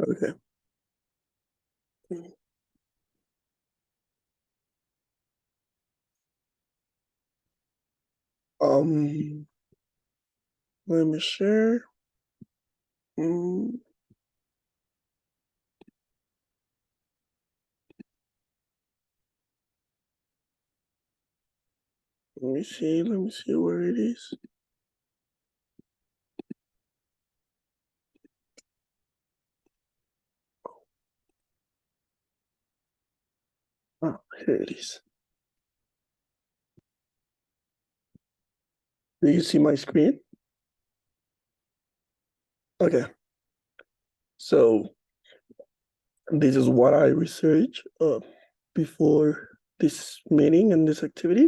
Okay. Um, Let me share. Mm, Let me see. Let me see where it is. Oh, here it is. Do you see my screen? Okay. So this is what I researched before this meeting and this activity.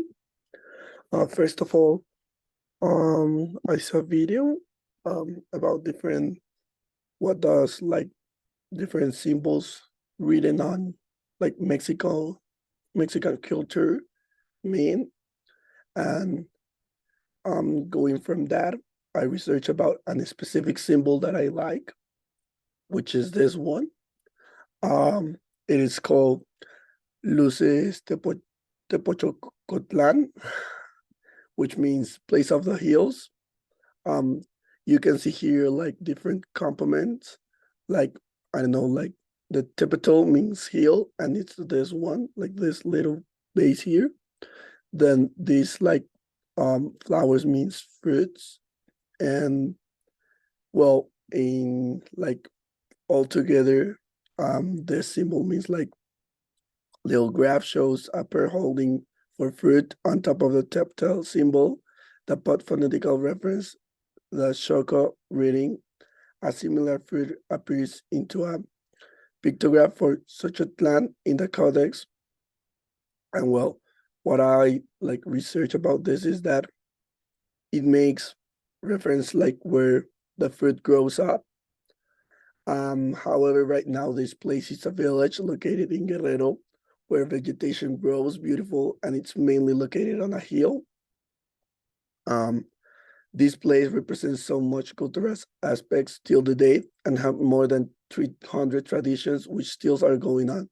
First of all, I saw a video about what does like different symbols written on like Mexican culture mean, and going from that, I researched about a specific symbol that I like, which is this one. Um, it is called Luces Tepozocotlan, which means place of the hills. Um, you can see here like different complements, like I don't know, like the Tepeto means hill, and it's this one, like this little base here. Then this like flowers means fruits, and well, in like altogether, this symbol means like little graph shows a pear holding for fruit on top of the tactile symbol. The pot phonetical reference, the Shoko reading, a similar fruit appears into a pictograph for such a plant in the codex. And well, what I like research about this is that it makes reference like where the fruit grows up. However, right now this place is a village located in Guerrero where vegetation grows beautiful and it's mainly located on a hill. Um, this place represents so much cultural aspects till the date and have more than 300 traditions which still are going on.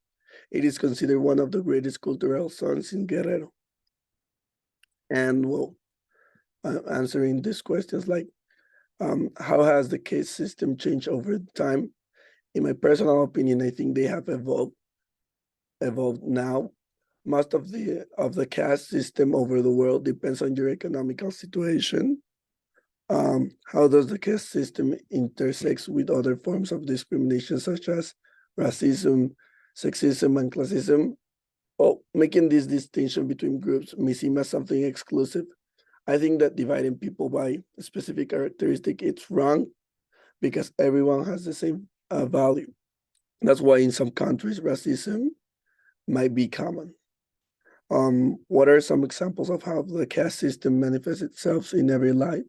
It is considered one of the greatest cultural zones in Guerrero. And well, answering these questions like how has the case system changed over time? In my personal opinion, I think they have evolved now. Most of the caste system over the world depends on your economical situation. How does the caste system intersect with other forms of discrimination such as racism, sexism, and classism? Well, making this distinction between groups may seem as something exclusive. I think that dividing people by a specific characteristic it's wrong because everyone has the same value. That's why in some countries racism might be common. What are some examples of how the caste system manifests itself in every life?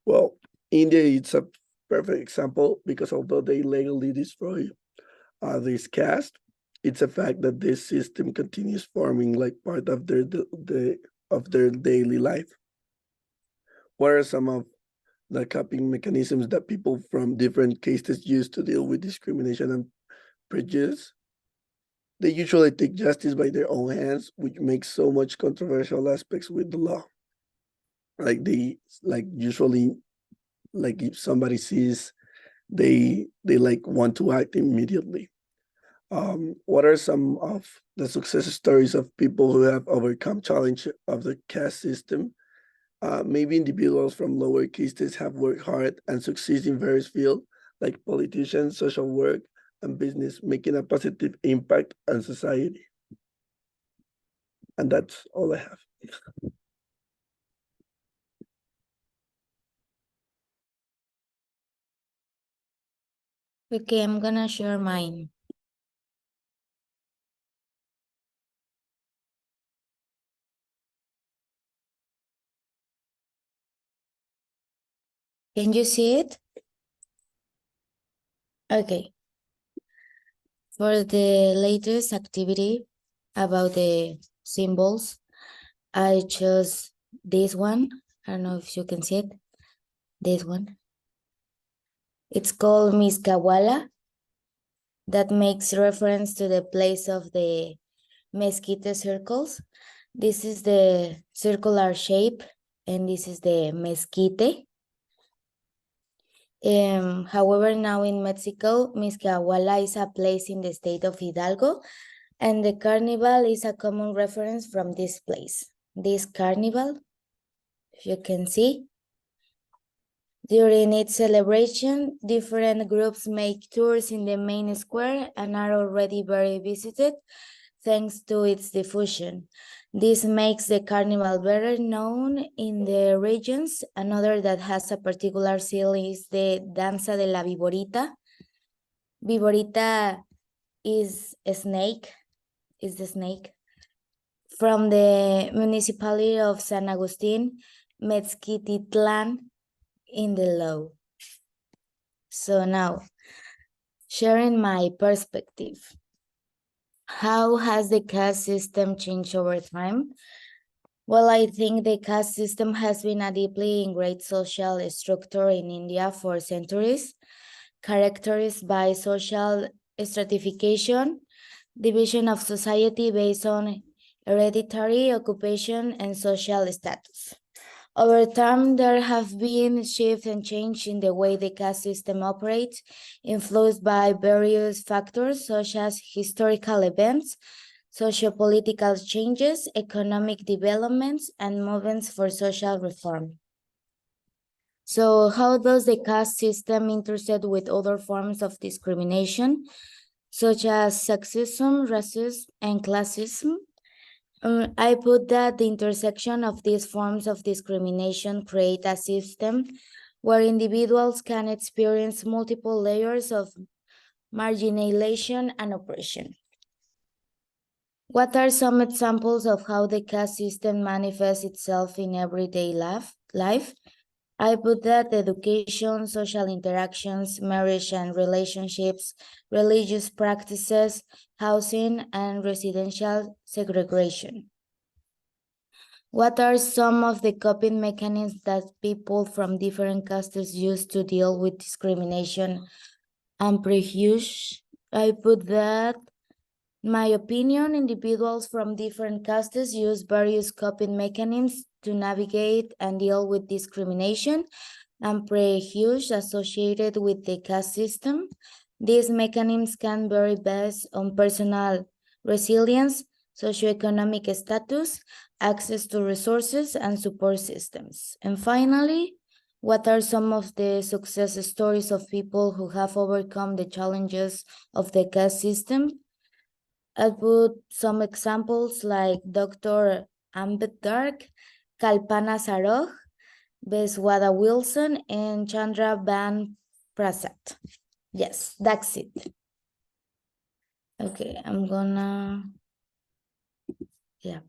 Well, India is a perfect example because although they legally destroy this caste, it's a fact that this system continues forming like part of their daily life. What are some of the coping mechanisms that people from different castes use to deal with discrimination and prejudice? They usually take justice by their own hands, which makes so much controversial aspects with the law. Like they like usually like if somebody sees they like want to act immediately. What are some of the success stories of people who have overcome challenge of the caste system? Maybe individuals from lower castes have worked hard and succeed in various fields like politicians, social work, and business, making a positive impact on society. And that's all I have. Okay, I'm gonna share mine. Can you see it? Okay. For the latest activity about the symbols, I chose this one. I don't know if you can see it. This one. It's called Miskawala. that makes reference to the place of the mesquite circles. This is the circular shape, and this is the mesquite. However, now in Mexico, Mezquiahuala is a place in the state of Hidalgo, and the carnival is a common reference from this place. This carnival, if you can see, during its celebration, different groups make tours in the main square and are already very visited thanks to its diffusion. This makes the carnival better known in the regions. Another that has a particular seal is the Danza de la Viborita. Viborita is a snake, is the snake. From the municipality of San Agustin, Mezquititlan, in the law. So now, sharing my perspective. How has the caste system changed over time? Well, I think the caste system has been a deeply ingrained social structure in India for centuries, characterized by social stratification, division of society based on hereditary occupation and social status. Over time, there have been shifts and change in the way the caste system operates, influenced by various factors such as historical events, socio-political changes, economic developments, and movements for social reform. So how does the caste system intersect with other forms of discrimination, such as sexism, racism, and classism? I put that the intersection of these forms of discrimination create a system where individuals can experience multiple layers of marginalization and oppression. What are some examples of how the caste system manifests itself in everyday life? I put that education, social interactions, marriage and relationships, religious practices, housing, and residential segregation. What are some of the coping mechanisms that people from different castes use to deal with discrimination and prejudice? I put that, in my opinion, individuals from different castes use various coping mechanisms to navigate and deal with discrimination and prejudice associated with the caste system. These mechanisms can vary based on personal resilience, socioeconomic status, access to resources, and support systems. And finally, what are some of the success stories of people who have overcome the challenges of the caste system? I put some examples like Dr. Ambedkar, Kalpana Saroj, Beswada Wilson, and Chandra Ban Prasad. Yes, that's it. Okay, I'm gonna, yeah.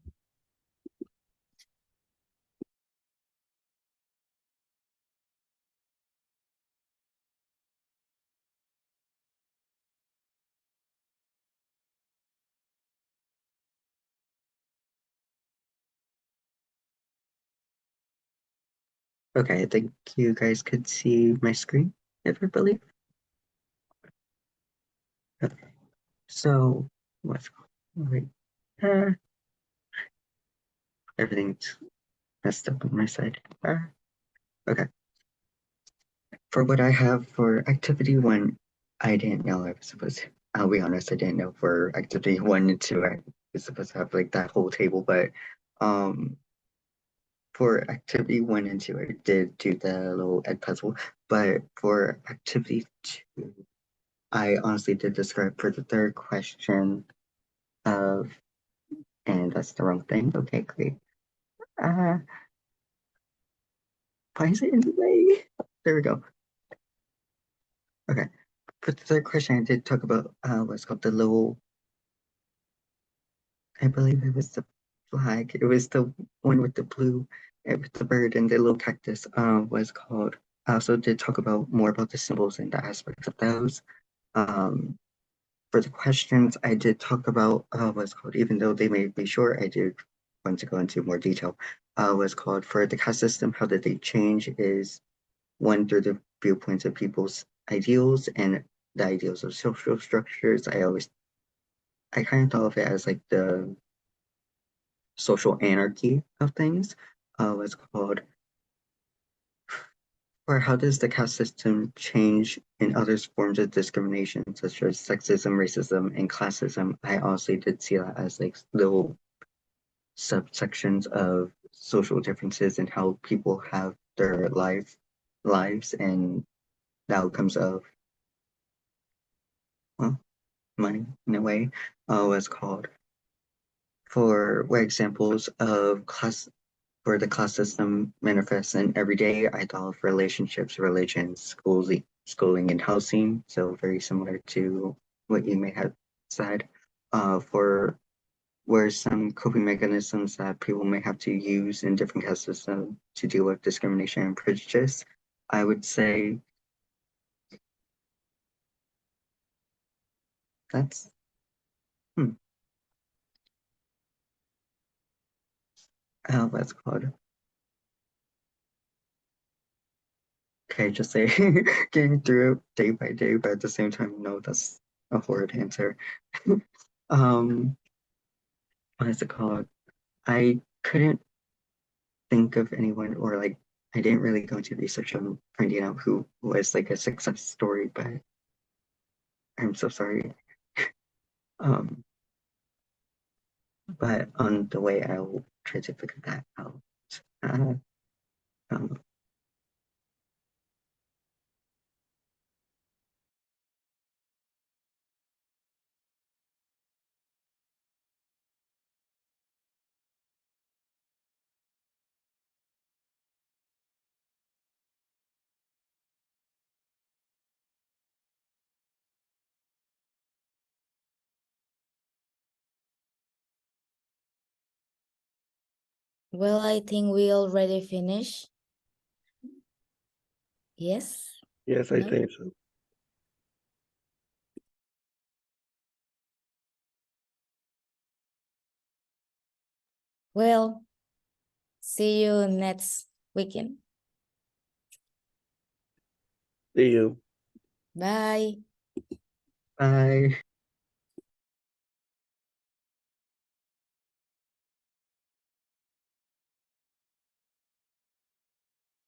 Okay, I think you guys could see my screen, if I believe. Okay, so what's wait, everything's messed up on my side. Okay. For what I have for activity 1, I didn't know I was supposed to, I'll be honest, I didn't know for activity 1 and 2 I was supposed to have like that whole table, but for activity 1 and 2 I did do the little egg puzzle, but for activity 2 I honestly did describe for the third question of, and that's the wrong thing. Okay, great. Why is it in the way? There we go. Okay, for the third question, I did talk about what's called the little, I believe it was the flag. It was the one with the blue, with the bird and the little cactus was called. I also did talk about more about the symbols and the aspects of those. For the questions, I did talk about what's called, even though they may be short, I did want to go into more detail. What's called for the caste system, how did they change is one, through the viewpoints of people's ideals, and the ideals of social structures. I kind of thought of it as like the social anarchy of things. What's called, or how does the caste system change in other forms of discrimination, such as sexism, racism, and classism? I honestly did see that as like little subsections of social differences and how people have their lives and the outcomes of, well, money in a way. What's called, for where examples of class for the class system manifests in everyday, I thought of relationships, religions, schooling, and housing. So very similar to what you may have said. For where some coping mechanisms that people may have to use in different caste systems to deal with discrimination and prejudice, I would say that's what's called. Okay, just say getting through it day by day, but at the same time, no, that's a horrid answer. um, what is it called? I couldn't think of anyone, or like I didn't really go into research on finding out who was like a success story, but I'm so sorry. Um, but on the way, I'll try to figure that out. Uh, um, Well, I think we already finished. Yes? Yes, I No? think so. Well, see you next weekend. See you. Bye. bye.